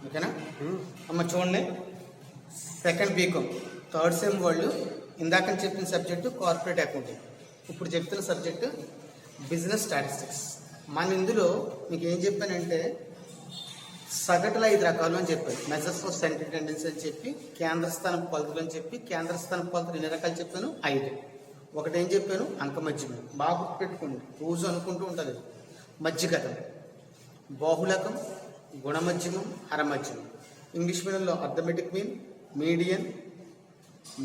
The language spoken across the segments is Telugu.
ఓకేనా అమ్మ చూడండి, సెకండ్ బీకామ్ థర్డ్ సెమ్ వాళ్ళు ఇందాక చెప్పిన సబ్జెక్టు కార్పొరేట్ అకౌంటింగ్, ఇప్పుడు చెప్తున్న సబ్జెక్టు బిజినెస్ స్టాటిస్టిక్స్. మన ఇందులో మీకు ఏం చెప్పానంటే సగటుల 5 రకాలు అని చెప్పాను. మెజర్స్ ఆఫ్ సెంట్రల్ టెండెన్సీ అని చెప్పి, కేంద్ర స్థానం కొలతలు అని చెప్పి, కేంద్ర స్థానం కొలతలు ఎన్ని రకాలు చెప్పాను? 5. ఒకటి ఏం చెప్పాను? అంకమధ్యమం. బాగా గుర్తుపెట్టుకోండి, రోజు అనుకుంటూ ఉంటుంది. మధ్యగతం, బాహుళకం, గుణమధ్యమం, హరమధ్యమం. ఇంగ్లీష్ మీడియంలో arithmetic mean, median,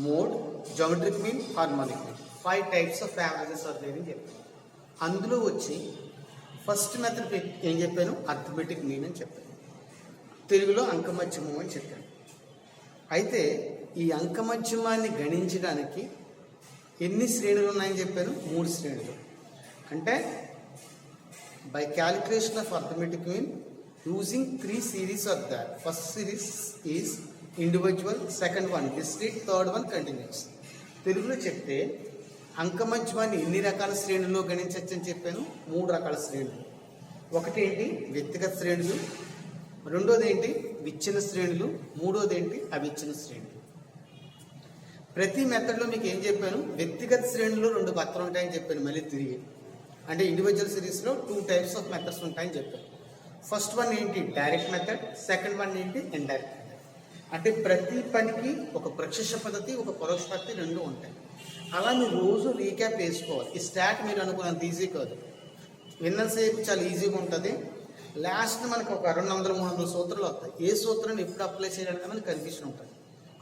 mode, geometric mean, harmonic mean. 5 types of averages are there అని చెప్పాను. అందులో వచ్చి ఫస్ట్ మెథడ్ ఏం చెప్పాను? అర్థమెటిక్ మీన్ అని చెప్పాను. తెలుగులో అంకమధ్యమం అని చెప్పాను. అయితే ఈ అంకమధ్యమాన్ని గణించడానికి ఎన్ని శ్రేణులు ఉన్నాయని చెప్పాను? 3 శ్రేణులు. అంటే by calculation of arithmetic mean using 3 series of that. First series is individual, second one discrete, third one continuous. తెలుగులో చెప్తే అంకమధ్యమాన్ని ఎన్ని రకాల శ్రేణుల్లో గణించవచ్చు అని చెప్పాను? 3 రకాల శ్రేణులు. ఒకటి ఏంటి? వ్యక్తిగత శ్రేణులు. రెండోది ఏంటి? విచ్ఛిన్న శ్రేణులు. మూడోది ఏంటి? అవిచ్ఛిన్న శ్రేణులు. ప్రతి మెథడ్లో మీకు ఏం చెప్పాను? వ్యక్తిగత శ్రేణులు 2 పత్రాలు ఉంటాయని చెప్పాను. మళ్ళీ తిరిగి అంటే ఇండివిజువల్ సిరీస్లో 2 టైప్స్ ఆఫ్ మెథడ్స్ ఉంటాయని చెప్పాను. ఫస్ట్ వన్ ఏంటి? Direct method. సెకండ్ వన్ ఏంటి? Indirect method. అంటే ప్రతి పనికి ఒక ప్రత్యక్ష పద్ధతి, ఒక పరోక్ష పద్ధతి 2 ఉంటాయి. అలా మీరు రోజు రీక్యాప్ వేసుకోవాలి. ఈ స్టాట్ మీరు అనుకున్నంత ఈజీ కాదు, విన్నసేపు చాలా ఈజీగా ఉంటుంది. లాస్ట్ మనకు ఒక 200-300 సూత్రాలు వస్తాయి. ఏ సూత్రాన్ని ఎప్పుడు అప్లై చేయడానికి మనకు కన్ఫ్యూషన్ ఉంటుంది.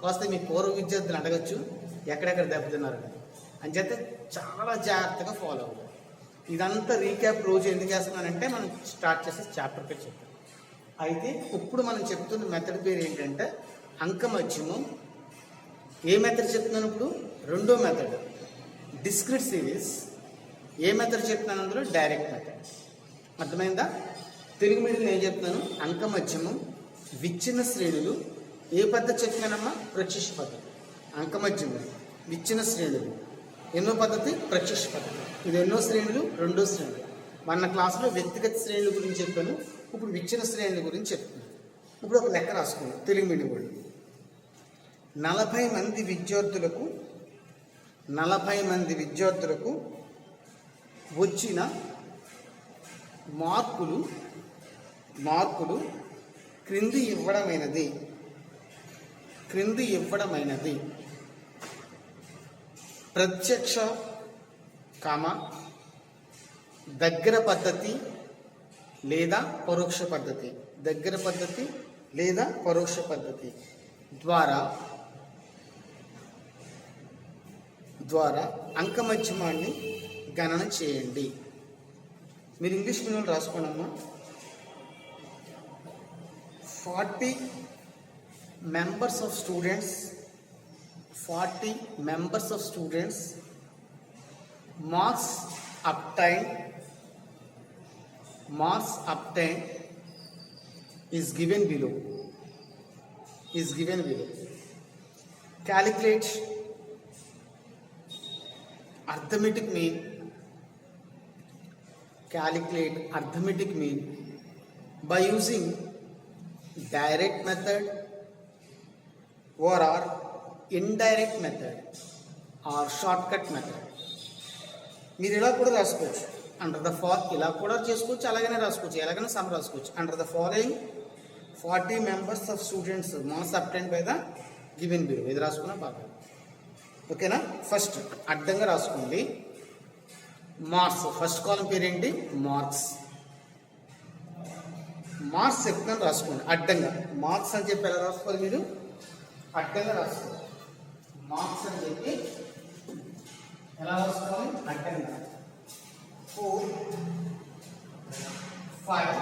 కాస్త మీ పూర్వ విద్యార్థులు అడగచ్చు ఎక్కడెక్కడ దెబ్బతిన్నారని. అంచేత చాలా జాగ్రత్తగా ఫాలో అవ్వాలి. ఇదంతా రీక్యాప్ రోజు ఎందుకు చేస్తున్నానంటే మనం స్టార్ట్ చేసే చాప్టర్ పేరు చెప్తాం. అయితే ఇప్పుడు మనం చెప్తున్న మెథడ్ పేరు ఏంటంటే అంకమధ్యమం. ఏ మెథడ్ చెప్తున్నాను ఇప్పుడు? రెండో మెథడ్ డిస్క్రీట్ సిరీస్. ఏ మెథడ్ చెప్తున్నాను అందులో? Direct method. అర్థమైందా? తెలుగు మీడియం ఏం చెప్తున్నాను? అంకమధ్యమం, విచ్ఛిన్న శ్రేణులు. ఏ పద్ధతి చెప్పినానమ్మా? ప్రత్యక్ష పద్ధతి. అంకమధ్యమం, విచ్ఛిన్న శ్రేణులు. ఎన్నో పద్ధతి? ప్రత్యక్ష పద్ధతి. ఇది ఎన్నో శ్రేణులు? రెండో శ్రేణులు. మన క్లాసులో వ్యక్తిగత శ్రేణుల గురించి చెప్పాను, ఇప్పుడు విచ్ఛిన్న శ్రేణుల గురించి చెప్తున్నాను. ఇప్పుడు ఒక లెక్క రాసుకున్నాను తెలుగు మీడియం వాళ్ళు. 40 మంది విద్యార్థులకు వచ్చిన మార్కులు క్రింది ఇవ్వడమైనది. ప్రత్యక్ష, దగ్గర పద్ధతి లేదా పరోక్ష పద్ధతి. దగ్గర పద్ధతి లేదా పరోక్ష పద్ధతి ద్వారా అంకమధ్యమాన్ని గణన చేయండి. మీరు ఇంగ్లీష్ మీడియంలో రాసుకోండమ్మా. 40 members of students marks obtained is given below. Calculate arithmetic mean by using direct method or indirect method or shortcut method. మీరు ఇలా కూడా రాసుకోవచ్చు. ఇలా కూడా చేసుకోవచ్చు, అలాగనే రాసుకోవచ్చు, ఎలాగైనా సమ్ రాసుకోవచ్చు. Under the following 40 members of students marks obtained by the given below. ఇది రాసుకున్నా బాగా ఓకేనా. ఫస్ట్ అడ్డంగా రాసుకోండి. మార్క్స్ ఫస్ట్ కాలం పేరేంటి? మార్క్స్ చెప్తున్నాను రాసుకోండి. అడ్డంగా మార్క్స్ అని చెప్పి ఎలా రాసుకోవాలి? మీరు అడ్డంగా రాసుకోవాలి. మార్క్స్ అని చెప్పి ఎలా రాసుకోవాలి? అడ్డంగా. 4, 5,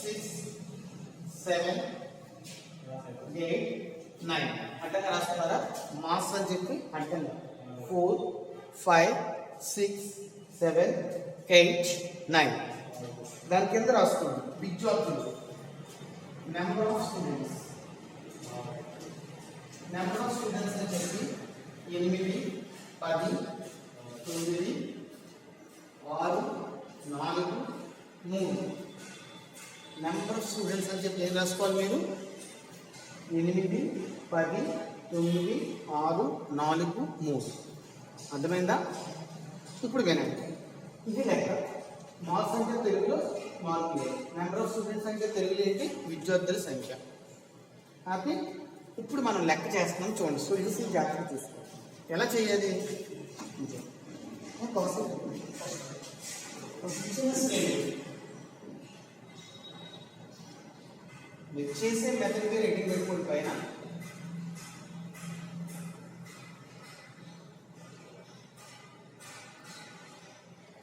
6, 7, 8, 9 అడ్డంగా రాసుకున్నారా? మార్క్స్ అని చెప్పి అడ్డంగా 4, 5, 6, 7, 8, 9. దాని కింద రాసుకోండి విద్యార్థులు. నెంబర్ ఆఫ్ స్టూడెంట్స్ అని చెప్పి 8, 10, 9, 6, 4, 3. నెంబర్ ఆఫ్ స్టూడెంట్స్ అని చెప్పి ఏం రాసుకోవాలి మీరు 8 10 9 6 4 3 అర్థమైందా? ఇప్పుడు వినండి, ఇది లెక్క. మార్క్స్ అంటే తెలుగులో మార్కులు, నెంబర్ ఆఫ్ స్టూడెంట్స్ అంటే తెలుగులో ఏంటి విద్యార్థుల సంఖ్య. హ్యాపీ. ఇప్పుడు మనం లెక్క చేస్తున్నాం చూడండి. సో ఇది జాగ్రత్తగా చూసుకోండి. ఎలా చేయాలి? మీరు చేసే మెథడ్ మీరు ఎడిటింగ్ పెట్టుకోండి పైన.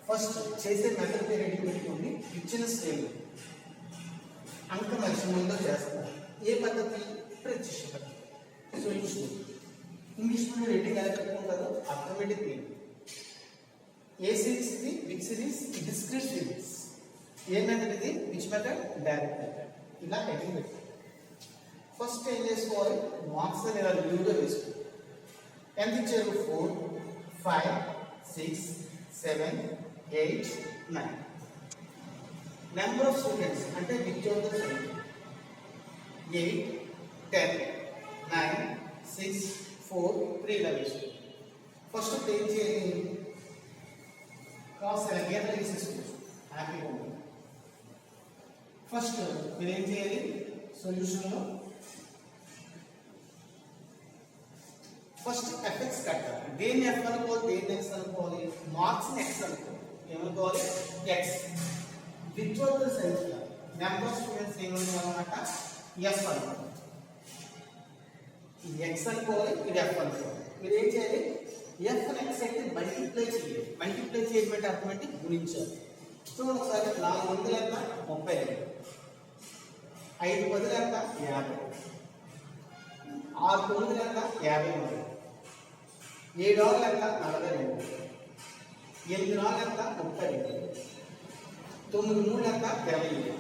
ఫస్ట్ చేసే మెథడ్ పేరు ఎడిటింగ్ పెట్టుకోండి. ఇచ్చిన శ్రేణి అంక మధ్యమంలో చేస్తారు. ఏ పద్ధతి? ప్రత్యక్ష పద్ధతి. సొల్యూషన్ ఇంగ్లీష్ మీడియం రేటింగ్ ఎలా పెట్టుకుంటారు? Arithmetic reading. ఏ సిరీస్ ఇది? Big series, discrete series. ఏ మెథడ్ ఇది? Which method? Direct method. ఇలా హెడ్డింగ్ పెట్టుకోండి. ఫస్ట్ ఏం చేసుకోవాలి? మార్క్స్ అని ఇలా న్యూగా వేసుకోండి. ఎంత ఇచ్చారు? 4 5 6 7 8 9. నెంబర్ ఆఫ్ స్టూడెంట్స్ అంటే విద్యార్థుల సంఖ్య 8 10 9 6 4 3 ఇలా వేసుకోండి. ఫస్ట్ ఏం చేయాలి? క్రాస్ గీతలు తీసేసుకోవచ్చు. హ్యాపీగా ఉంటుంది. ఫస్ట్ మీరు ఏం చేయాలి? సొల్యూషన్లో ఫస్ట్ ఎఫెక్ట్స్ కట్టాలి. దేన్ని ఎఫ్ అనుకోవాలి, దేన్ని ఎక్స్ అనుకోవాలి? మార్క్స్ని ఎక్స్ అనుకోవాలి. ఏమనుకోవాలి? ఎక్స్. విద్యార్థుల సంఖ్య నెంబర్ ఆఫ్ స్టూడెంట్స్ ఏమనుకోవాలన్నమాట? ఎఫ్ అనుకోవాలి. ఇది ఎక్స్ అనుకోవాలి, ఇది ఎఫ్ అనుకోవాలి. మీరు ఏం చేయాలి? ఎఫ్ ఎక్స్ అయితే మల్టిప్లై చేయాలి. మల్టిప్లై చేయడం అర్థం అంటే గుణించాలి. చూడండి ఒకసారి. 4 వందలు ఎంత? 32. 5 10 ఎంత? 50. 6 9 ఎంత? 53. 7 6 ఎంత? 42. 8 4 ఎంత? 32. 9 3 ఎంత? 27.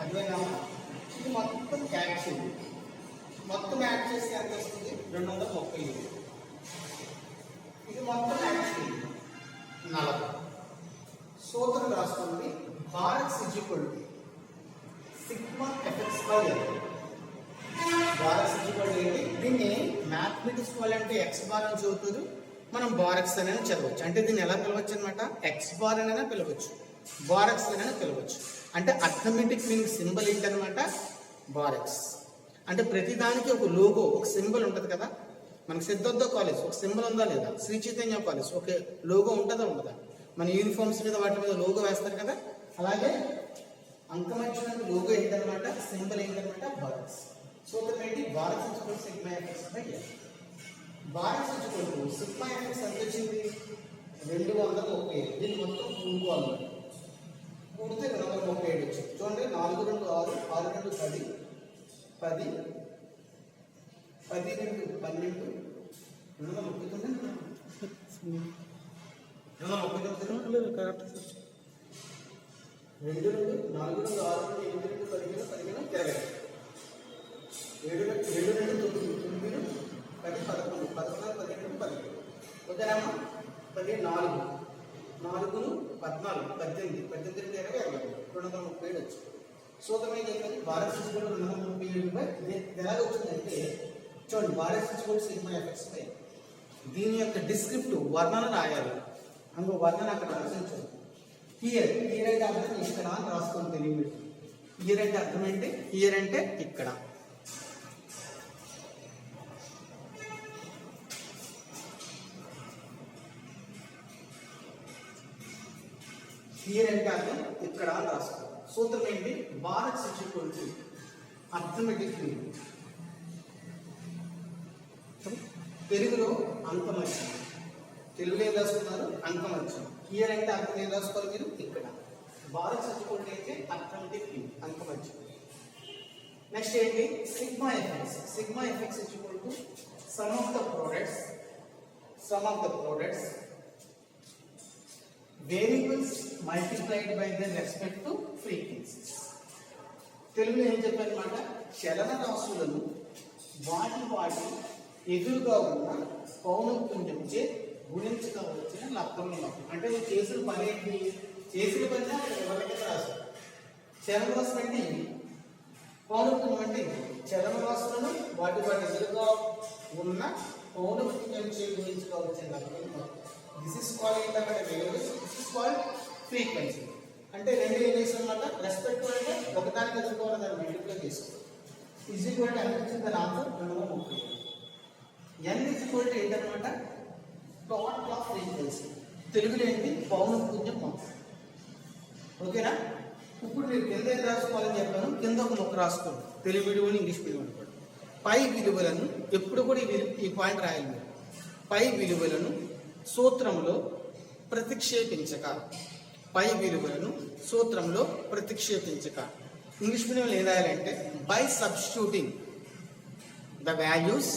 అర్థమైనా? ఇది మొత్తం యాడ్ చేయండి. మొత్తం యాడ్ చేస్తే ఎంత వస్తుంది? 237. ఇది మొత్తం యాడ్ చేయండి 40. సూత్రం రాసుకోండి. Bar x is equal to sigma f x by L. Bar x is equal to ఏంటి? దీన్ని మ్యాథమెటిక్స్ వాళ్ళంటే ఎక్స్ బార్ అని చదువుతారు, మనం బారక్స్ అని చదవచ్చు. అంటే దీన్ని ఎలా పిలవచ్చు అనమాట? ఎక్స్ బార్ అని పిలవచ్చు, బారక్స్ అని పిలవచ్చు. అంటే అర్థమెటిక్ మీనింగ్ సింబల్ ఏంటనమాట? బారక్స్. అంటే ప్రతిదానికి ఒక లోగో, ఒక సింబల్ ఉంటుంది కదా. మనకు సిద్ధార్థ కాలేజ్ ఒక సింబల్ ఉందా లేదా? శ్రీ చైతన్య కాలేజ్ ఒక లోగో ఉంటుందా ఉండదా? మన యూనిఫామ్స్ మీద వాటి మీద లోగో వేస్తారు కదా. అలాగే అంకమధ్యానికి లోగో ఏంటనమాట? సింబల్ ఏంటనమాట? బారక్స్. సూత్రం ఏంటి? బారక్స్ ఇచ్చుకోండి sigma f x by L. Bar x ఇచ్చుకోండి సిగ్మా ఎఫెక్స్ ఎంత వచ్చింది? 237. దీన్ని మొత్తం కూడుకోవాలి. కూడితే 237 వచ్చింది. చూడండి. 4 2 6 6 2 10 10 10 2 12 239. 239 కరెక్ట్. 2 2 4 2 6 2 8 2 15 15 20 7 2 2 9 9 10 11 14 15 15 ఓకేనామా? 10 4 4 14 18 18 20 237 వచ్చింది. సూత్రం ఏం చెప్పాలి? Bar x is equal to 237 by ఎలా వచ్చిందంటే చూడండి. Bar x is equal to sigma f x by దీని యొక్క డిస్క్రిప్టివ్ వర్ణన రాయాలి. అందులో వర్ణన అక్కడ రాసించాలి. హియర్ హియర్ అంటే అర్థం ఇక్కడ అని రాసుకొని తెలియదు. హియర్ అంటే అర్థం ఏంటి? హియర్ అంటే ఇక్కడ. హియర్ అంటే అర్థం ఇక్కడ అని రాసుకోవాలి. సూత్రం ఏంటి? Bar x is equal to arithmetic meaning. తెలుగులో అంకమత్యం, తెలుగులో ఏం రాసుకున్నారు? అంకమత్యం. హియర్ అంటే అర్థం ఏం రాసుకోవాలి మీరు? ఇక్కడ. బారక్స్ ఈజ్ ఈక్వల్ టు అయితే అర్థమెటిక్ మీనింగ్, అంకమత్యం. నెక్స్ట్ ఏంటి? Sigma f x. Sigma f x is equal to sum of the products variables multiplied by the respect to frequencies. తెలుగులో ఏం చెప్పారన్నమాట? చలన రాశులను వాటి ఎదురుగా ఉన్న పౌనఃపున్యంచే గుణించగా వచ్చిన లబ్ధములు. అంటే నువ్వు చేసిన పని ఏంటి? చేసిన పని అక్కడ ఎవరికైతే రాశారు. చలనరాశులు అంటే ఇవి, పౌనఃపున్యం అంటే ఇవి. చలనరాశులను వాటి ఎదురుగా ఉన్న పౌనఃపున్యంచే గుణించుకోవచ్చిన దిస్ ఇస్ కాల్డ్ ఏంటంటే variables, this is called frequency. అంటే రెండు ఏం చేస్తామన్నమాట, రెస్పెక్ట్ అంటే ఒకదానికి ఎదుర్కోవాలి దాన్ని మల్టిప్లై చేసుకోవాలి. ఈజ్ ఈక్వల్ టు ఎంత వచ్చింది దాని answer 230. n is equal to ఏంటన్నమాట, టోటల్ ఆఫ్ ఫ్రీక్వెన్సీ. తెలుగులో ఏంటి, పౌనఃపున్యం మొత్తం. ఓకేనా? ఇప్పుడు మీరు కింద ఏం రాసుకోవాలని చెప్పాను, కింద ఒక ముక్క రాసుకోండి, తెలుగు మీడియం ఇంగ్లీష్ మీడియం అనుకోండి. పై విలువలను ఎప్పుడు కూడా ఈ పాయింట్ రాయాలి మీరు. పై విలువలను సూత్రంలో ప్రతిక్షేపించక, పై విలువలను సూత్రంలో ప్రతిక్షేపించక. ఇంగ్లీష్ మీడియంలో ఏం రాయాలంటే by substituting the values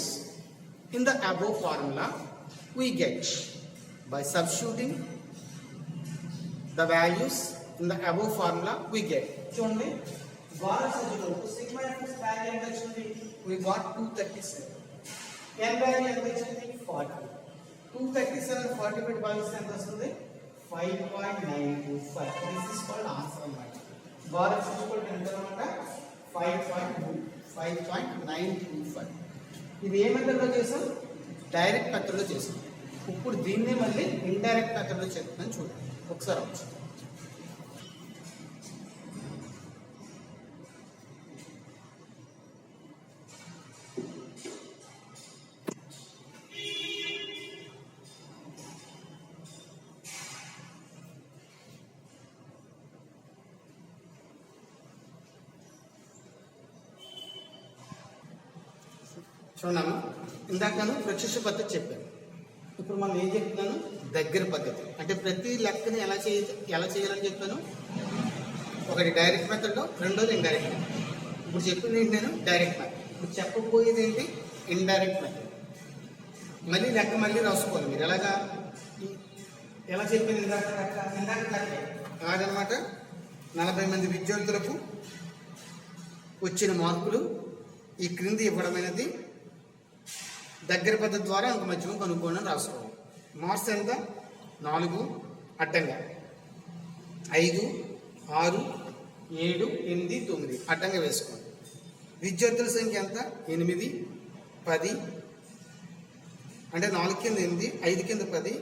in the above formula we get, by substituting the values in the above formula we get. చూడండి, వారస్ సిగ్మా ఎఫ్ వాల్యూ ఎంత వచ్చింది, we got 237. n వాల్యూ ఎంత వచ్చింది, 40. 237 40 పెట్టి భాగిస్తే ఎంత వస్తుంది, 5.925. this is called answer అన్నమాట. వారస్ ఎంత అన్నమాట, 5.925. ఇది ఏ మెథడ్లో చేసాం, డైరెక్ట్ మెథడ్లో చేసాం. ఇప్పుడు దీన్నే మళ్ళీ ఇండైరెక్ట్ మెథడ్లో చెప్తాను చూడండి ఒకసారి. చూడమ్మా, ఇందాక నేను ప్రత్యక్ష పద్ధతి చెప్పాను, ఇప్పుడు మనం ఏం చెప్తున్నాను, దగ్గర పద్ధతి. అంటే ప్రతి లెక్కని ఎలా చేయాలని చెప్పాను. ఒకటి డైరెక్ట్ మెథడ్, రెండోది ఇండైరెక్ట్ మెథడ్. ఇప్పుడు చెప్పింది ఏంటి, నేను డైరెక్ట్ మెథడ్. ఇప్పుడు చెప్పబోయేది ఏంటి, ఇండైరెక్ట్ మెథడ్. మళ్ళీ లెక్క మళ్ళీ రాసుకోవాలి మీరు. ఎలా చెప్పింది ఇందాక లెక్క కాదనమాట. 40 మంది విద్యార్థులకు వచ్చిన మార్కులు ఈ క్రింది ఇవ్వడమైనది దగ్గర పద్ధతి ద్వారా అంక మధ్యమం కనుక్కోండి రాసుకోవాలి. మార్క్స్ ఎంత, 4 అడ్డంగా, 5, 6, 7, 8, 9 అడ్డంగా వేసుకోండి. విద్యార్థుల సంఖ్య ఎంత, 8, 10. అంటే 4 కింద 8, 5 కింద 10,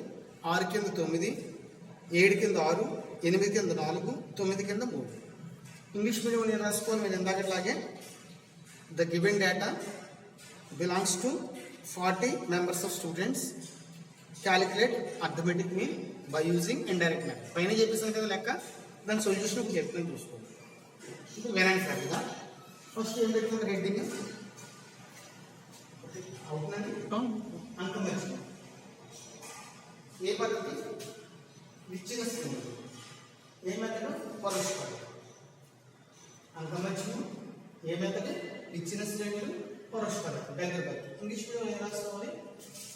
6 కింద 9, 7 కింద 6, 8 కింద 4, 9 కింద 3. ఇంగ్లీష్ మీడియం నేను రాసుకోవాలి మీరు ఇందాకట్లాగే. The given data belongs to 40 members of students. Calculate arithmetic mean by using indirect method. పైన చెప్పేసాను కదా లెక్క, దాని సొల్యూషన్ ఇప్పుడు చెప్తాను చూసుకోండి. ఇప్పుడు వినండి సరిగ్గా. ఫస్ట్ ఏం పెట్టుకుంటే హెడ్డింగ్ అవుతుందండి, అంకమర్చి. ఏ పద్ధతి, ఇచ్చిన శ్రేణి. ఏ మెథడ్, పరస్పరం. అంకమర్చి ఏ మెథడ్, ఇచ్చిన శ్రేణులు పరస్పరం దగ్గర పద్ధతి. ఇంగ్లీష్ మీడియం ఏం రాసుకోవాలి,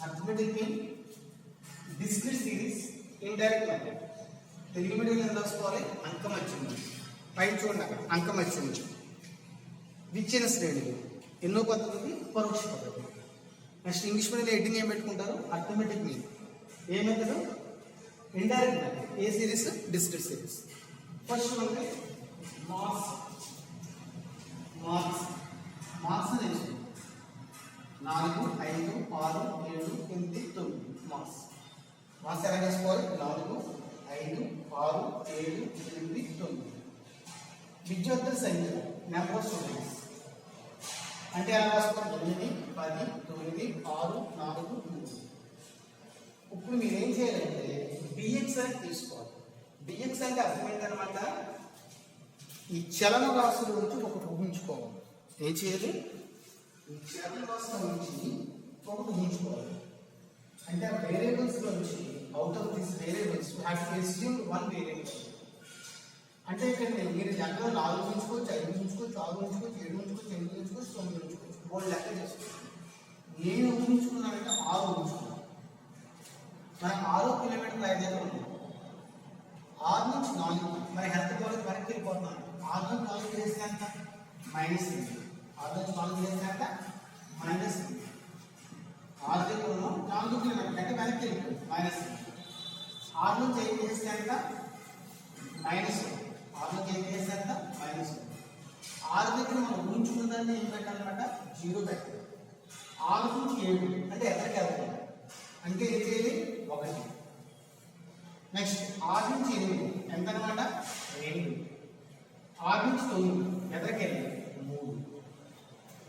arithmetic mean, discrete series, indirect method. Telugu medium ఏం రాసుకోవాలి, అంకమత్యం. పైన చూడండి అక్కడ అంకమత్యం. విచ్చిన శ్రేణులు ఎన్నో పద్ధతి, పరోక్ష పద్ధతి. నెక్స్ట్ ఇంగ్లీష్ మీడియం హెడ్డింగ్ ఏం పెట్టుకుంటారు, అర్థమెటిక్ మీన్. ఏ మెథడ్, ఇండైరెక్ట్ మెథడ్. ఏ సిరీస్, డిస్క్రీట్ సిరీస్. ఫస్ట్ మనకి మార్క్స్ నేర్చుకుంటాం. 4, 5, 6, 7, 8, 9 మార్క్స్ ఎలా చేసుకోవాలి, 4, 5, 6, 7, 8, 9. విద్యార్థుల సంఖ్య, నెంబర్ ఆఫ్ స్టూడెంట్స్. అంటే ఎలా రాసుకోవాలి, 8, 10, 9, 6, 4, 3. ఇప్పుడు మీరు ఏం చేయాలంటే బిఎక్స్ అని తీసుకోవాలి. బిఎక్స్ అంటే అర్థం ఏంటనమాట, ఈ చలన రాశుల నుంచి ఒకటి ఊహించుకోవాలి. ఏం చేయాలి, ఈ చలన రాశుల నుంచి ఒకటి ఊహించుకోవాలి. అంటే ఆ వేరియబుల్స్ నుంచి out of this variables have to assume one variable. అంటే ఇక్కడ మీరు లెక్కలో 4 ఉంచుకోవచ్చు, 5 ఉంచుకోవచ్చు, 6 ఉంచుకోవచ్చు, 7 ఉంచుకోవచ్చు, 8 ఉంచుకోవచ్చు, 9 ఉంచుకోవచ్చు. 3 లెక్క చేసుకోవచ్చు. నేను ఊహించుకున్నానంటే 6 ఉంచుకున్నాను. మనకు 6 కిలోమీటర్ల ఐడియాలో ఉంది. 6 నుంచి 4 మరి హెల్త్ కాలేజ్ వరకు వెళ్ళిపోతున్నాను. 6 నుంచి 4 చేస్తే ఎంత, -8. 6 నుంచి 4 చేస్తే ఎంత, -8. 6 దగ్గర ఉన్నాం, 4 కిలోమీటర్లు అంటే వెనక్కి వెళ్ళిపోయింది, -8. 6 నుంచి 5 చేస్తే ఎంత, -1. ఆరు నుంచి ఏం చేస్తే ఎంత మైనస్ 6 దగ్గర మనం ఊహించుకున్నదాన్ని ఏం పెట్టాలన్నమాట 0 పెట్టాలి 6 నుంచి 7 అంటే ఎక్కడికి వెళ్తాం అంటే ఏం చేయాలి 1 నెక్స్ట్ 6 నుంచి 8 ఎంత అనమాట 2 6 నుంచి 9 ఎక్కడికి వెళ్ళాలి 3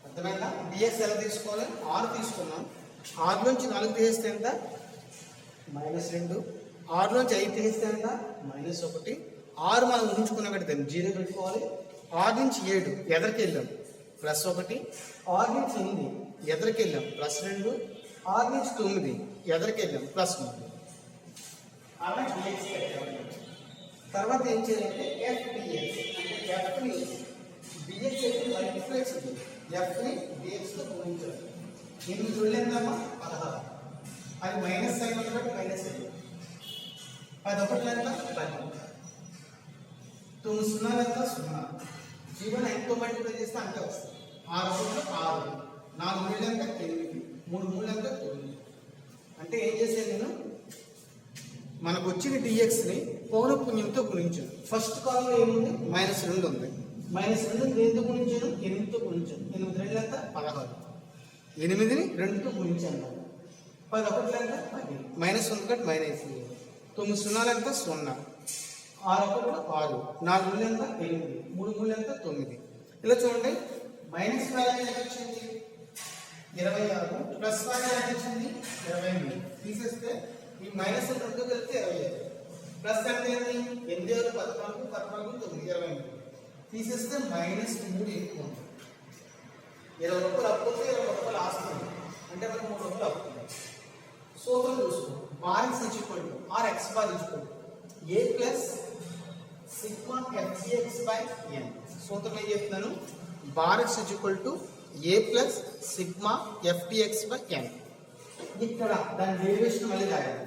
అర్థమైందా డిఎస్ ఎలా తీసుకోవాలి 6 తీసుకున్నాం 6 నుంచి 4 తీసేస్తే ఎంత -2 6 నుంచి 5 తీసేస్తే ఎంత -1 6 మనం ఊహించుకున్న కడితే 0 పెట్టుకోవాలి 6 నుంచి 7 ఎదరికి వెళ్ళాం +1 6 నుంచి 8 ఎదరికి వెళ్ళాం +2 6 నుంచి 9 ఎదరికి వెళ్ళాం +3 అలా డిఎక్స్ పెట్టాలి తర్వాత ఏం చేయాలంటే FDX అంటే F ని DX అయితే మల్టిప్లైస్ ఉంది F ని DX తో గుణించాలి 8 చూడలేదమ్మా 16 అది మైనస్ సైన్ ఉంది కాబట్టి మైనస్ అయింది 10 ఒకటి ఎంత 10 9 సున్నా ఎంత 0 జీవన ఎంతో మల్టిప్లై చేస్తే అంతే వస్తుంది 6 ఒకటి 6 4 మూడు ఎంత 8 3 మూడు ఎంత 9 అంటే ఏం చేశాను నేను మనకు వచ్చిన డిఎక్స్ ని పౌనఃపున్యంతో గుణించాను ఫస్ట్ కాలంలో ఏముంది -2 ఉంది -2 దేంతో గుణించాను 8తో గుణించాను 8 2 ఎంత 16 8ని 2తో గుణించాను 10 ఒకటి ఎంత 10 -1 కట్ -9 సున్నాలు ఎంత 0 6 ఒకటి 6 4 మూడు ఎంత 8 3 మూడు ఎంత 9 ఇలా చూడండి మైనస్ వాల్యూ ఎంత వచ్చింది 26 ప్లస్ వాల్యూ ఎంత వచ్చింది 23 తీసేస్తే ఈ మైనస్ 2 కలిపితే 25 ప్లస్ అంటే ఏంటి 8 14 14 9 23 తీసేస్తే -3 ఎక్కువ ఉంది 20 రూపాయలు అప్పు వస్తే 20 రూపాయలు ఆస్తుంది అంటే మనకు 3 రూపాయలు అప్పు సూత్రం చూసుకో bar is equal to or x bar equal to a plus sigma FGX by n సూత్రం ఏం చెప్తున్నాను bar is equal to a plus sigma FTX by n ఇక్కడ దాని డెరివేషన్ మళ్ళీ రాయాలి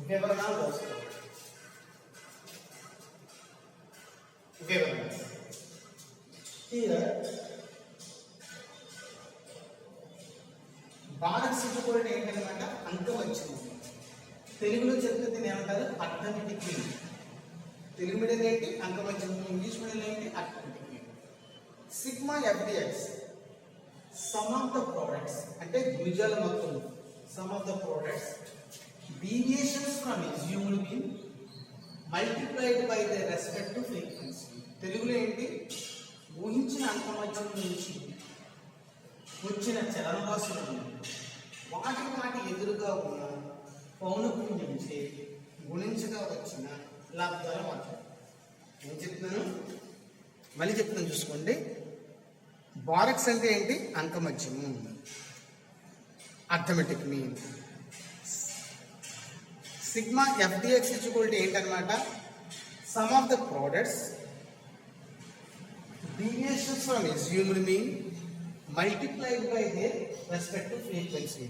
వివరణాలు రాసుకోవాలి వివరణ హియర్ బార్ ఈక్వల్ ఏంటన్నమాట అంకవచనం తెలుగులో చెప్తే దీన్ని ఏమంటారు అర్థమెటిక్ మీన్ తెలుగు మీడియం ఏంటి అంకవచనం ఇంగ్లీష్ మీడియం ఏంటి arithmetic mean sigma FDX sum of the products అంటే ద్విజాల మొత్తం some of the products deviations from assumed mean multiplied by the respective frequency తెలుగులో ఏంటి ఊహించిన అంకమత్యం నుంచి వచ్చిన చలనవాసులను వాటి ఎదురుగా ఉన్న పౌనఃపున్యం చే గుణించగా వచ్చిన లబ్ధాల మాత్రం ఏం చెప్తున్నాను మళ్ళీ చెప్తున్నాను చూసుకోండి బారక్స్ అంటే ఏంటి అంకమత్యము arithmetic mean sigma FDX equal to ఏంటన్నమాట sum of the products deviations from assumed mean multiplied by their respective frequency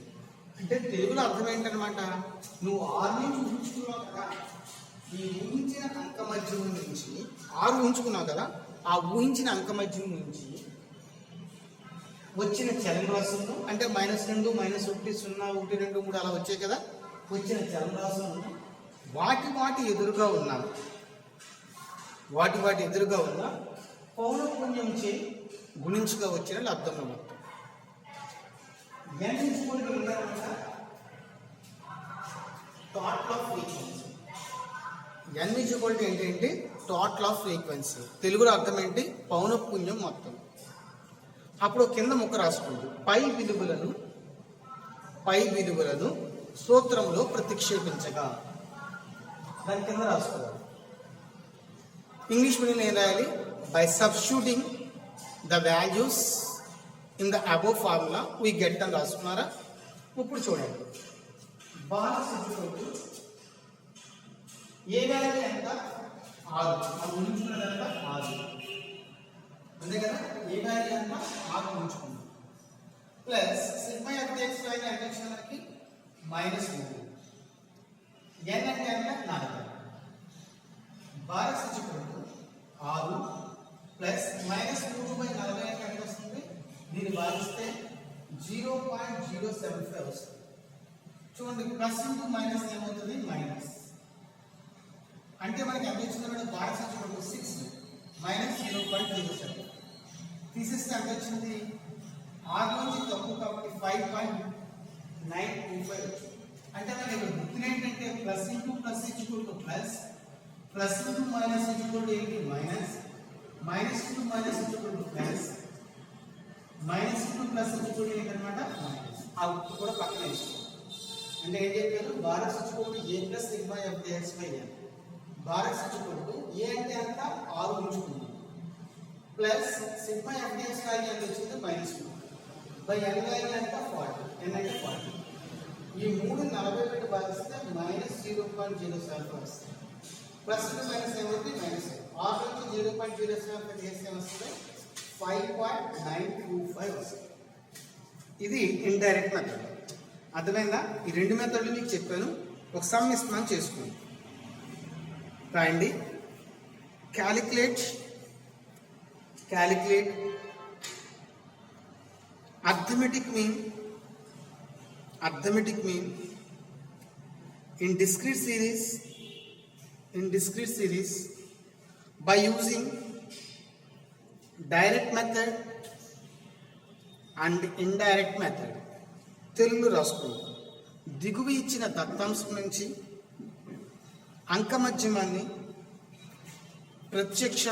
అంటే తెలుగులో అర్థం ఏంటన్నమాట నువ్వు 6 నుంచి ఊహించుకున్నావు కదా ఈ ఊహించిన అంకమత్యం నుంచి 6 ఊహించుకున్నావు కదా ఆ ఊహించిన అంకమత్యం నుంచి వచ్చిన చలనరాశులను అంటే -2 -1 0 1 2 3 అలా వచ్చాయి కదా వచ్చిన చలనరాశులను వాటి ఎదురుగా ఉన్న పౌనఃపున్యం చే గుణించుగా వచ్చిన లబ్ధం మొత్తం n equal to total of frequency n equal to ఏంటి టోటల్ ఆఫ్ ఫ్రీక్వెన్సీ తెలుగులో అర్థం ఏంటి పౌనఃపున్యం మొత్తం అప్పుడు కింద ముక్క రాసుకోండి పై విలువలను సూత్రంలో ప్రతిక్షేపించగా దాని కింద రాసుకోవాలి ఇంగ్లీష్ మీడియం ఏం రాయాలి by substituting the values in the above formula we get అని రాసుకున్నారా ఇప్పుడు చూడండి బార్ ఏ వాల్యూ ఎంత 6 మనం ఊహించుకున్నదంతా 6 అంతే కదా ఏ వాల్యూ ఎంత 6 ఊహించుకున్నాం ప్లస్ సిగ్మా FDX వాల్యూ ఎంత వచ్చింది మనకి -3 n అంటే ఎంత 4 బార్ ఈక్వల్ టు 6 ప్లస్ -3/40 అంటే ఎంత వస్తుంది దీన్ని భాగిస్తే 0.075 వస్తుంది చూడండి ప్లస్ ఇంటూ మైనస్ ఏమవుతుంది మైనస్ అంటే మనకి ఎంత వచ్చింది బార్ సచిపోటు 6 మైనస్ 0.07 తీసేస్తే ఎంత వచ్చింది ఆర్ నుంచి తక్కువ కాబట్టి 5.925 వచ్చింది. అంటే మనకి గుర్తులు ఏంటంటే ప్లస్ ఇంటూ ప్లస్ ఇచ్చుకుంటూ ప్లస్ ప్లస్ ఇంటూ మైనస్ ఇచ్చుకుంటూ ఏంటి మైనస్ మైనస్ ఇంటూ మైనస్ ఇచ్చుకుంటూ ప్లస్ మైనస్ ఇంటూ ప్లస్ ఇచ్చుకుంటూ ఏంటనమాట మైనస్ ఆ గుర్తు కూడా పక్కన వేసుకోవాలి. అంటే ఏం చెప్పారు బారక్స్ ఇచ్చుకుంటూ A plus sigma f d x by n bar x ఇచ్చుకుంటూ ఏ అంటే అంత 6 ఉంచుకుందాం plus sigma f d x value ఎంత వచ్చింది -2 బై ఎన్ వాల్యూ ఎంత 40 ఎన్ అంటే 40 ఈ 3 40 పెట్టి భాగిస్తే -0.07 వస్తుంది ప్లస్ మైనస్ ఏమవుతుంది మైనస్ ఆర్ నుంచి 0.07 పెట్టి చేస్తే వస్తుంది 5.925 వస్తుంది. ఇది ఇండైరెక్ట్ మెథడ్. అర్థమైందా? ఈ రెండు మెథడ్లు మీకు చెప్పాను. ఒక సమ్ ఇస్తున్నాను చేసుకోండి. రాయండి. Calculate arithmetic mean in discrete series by using direct method and indirect method. Telugu రాసుకోండి. దిగువ ఇచ్చిన దత్తాంశం నుంచి అంకమధ్యమాన్ని ప్రత్యక్ష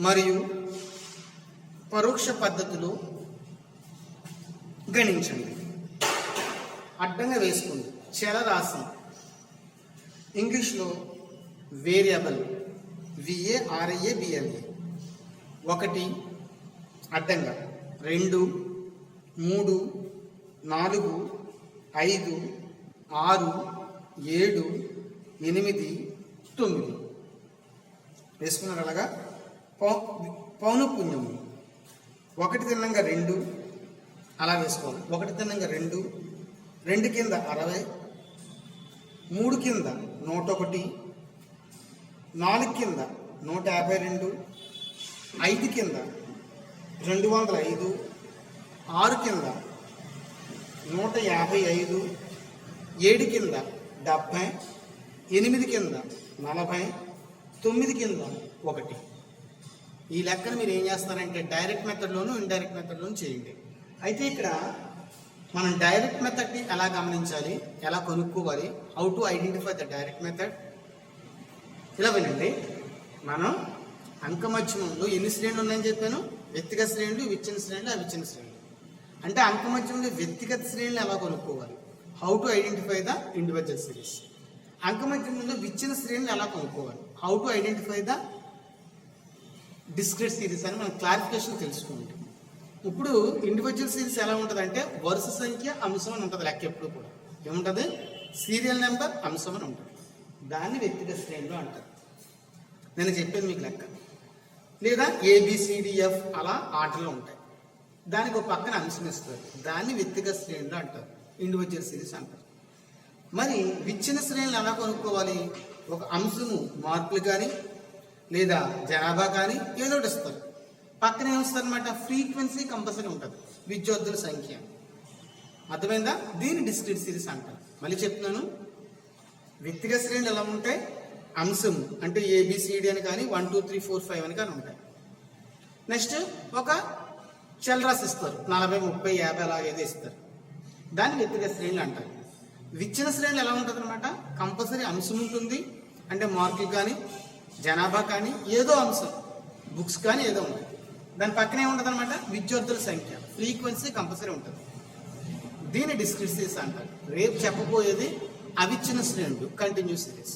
మరియు పరోక్ష పద్ధతిలో గణించండి. అడ్డంగా వేసుకోండి. చలరాశి ఇంగ్లీష్లో వేరియబుల్ VARIABLE 1 అడ్డంగా 2 3 4 5 6 7 8 9 వేసుకున్నారు. అలాగా పౌనఃపున్యము 1 తిన్నంగా 2 అలా వేసుకోవాలి. 1 తిన్నంగా 2 2 కింద 60 3 కింద 101 4 కింద 152 5 కింద 205 6 కింద 155 7 కింద 70 8 కింద 40 9 కింద 1. ఈ లెక్కను మీరు ఏం చేస్తారంటే డైరెక్ట్ మెథడ్లోను ఇండైరెక్ట్ మెథడ్లోను చేయండి. అయితే ఇక్కడ మనం డైరెక్ట్ మెథడ్ని ఎలా గమనించాలి, ఎలా కనుక్కోవాలి, how to identify the direct method. ఇలా వినండి. మనం అంకమధ్యమంలో ఎన్ని శ్రేణులు ఉన్నాయని చెప్పాను? వ్యక్తిగత శ్రేణులు, విచ్ఛిన్న శ్రేణులు, అవిచ్ఛిన్న శ్రేణులు. అంటే అంకమధ్యమంలో వ్యక్తిగత శ్రేణులు ఎలా కనుక్కోవాలి, how to identify the individual series. అంకమధ్యమంలో విచ్ఛిన్న శ్రేణులు ఎలా కనుక్కోవాలి, how to identify the discrete series అని మనం క్లారిఫికేషన్ తెలుసుకోండి. ఇప్పుడు ఇండివిజువల్ సిరీస్ ఎలా ఉంటుంది అంటే వరుస సంఖ్య అంశం అని ఉంటుంది. లెక్క ఎప్పుడు కూడా ఏముంటుంది? సీరియల్ నెంబర్ అంశం అని ఉంటుంది. దాన్ని వ్యక్తిగత శ్రేణులు అంటారు. నేను చెప్పాను మీకు లెక్క. లేదా ABCDF అలా ఆటలు ఉంటాయి. దానికి ఒక పక్కన అంశం ఇస్తారు. దాన్ని వ్యక్తిగత శ్రేణులు అంటారు, ఇండివిజువల్ సిరీస్ అంటారు. మరి విచ్ఛిన్న శ్రేణులు ఎలా కొనుక్కోవాలి? ఒక అంశము మార్కులు కానీ లేదా జనాభా కానీ ఏదో ఒకటి ఇస్తారు. పక్కన ఏమిస్తారు అనమాట? ఫ్రీక్వెన్సీ కంపల్సరీ ఉంటుంది, విద్యార్థుల సంఖ్య. అర్థమైందా? దీన్ని డిస్క్రీట్ సిరీస్ అంటారు. మళ్ళీ చెప్తున్నాను. వ్యక్తిగత శ్రేణులు ఎలా ఉంటాయి? అంశము అంటే ABCD అని కానీ 1 2 3 4 5 అని కానీ ఉంటాయి. నెక్స్ట్ ఒక చలరాశి ఇస్తారు, 40 30 50 అలా ఏదో ఇస్తారు. దాన్ని వ్యక్తిగత శ్రేణులు అంటారు. విచ్ఛిన్న శ్రేణులు ఎలా ఉంటుంది అనమాట? కంపల్సరీ అంశం ఉంటుంది, అంటే మార్కులు కానీ జనాభా కానీ ఏదో అంశం, బుక్స్ కానీ ఏదో ఉంటుంది. దాని పక్కనే ఉంటుంది అనమాట విద్యార్థుల సంఖ్య, ఫ్రీక్వెన్సీ కంపల్సరీ ఉంటుంది. దీన్ని డిస్క్రీట్ సిరీస్ అంటారు. రేపు చెప్పబోయేది అవిచ్ఛిన్న శ్రేణులు, కంటిన్యూస్ సిరీస్.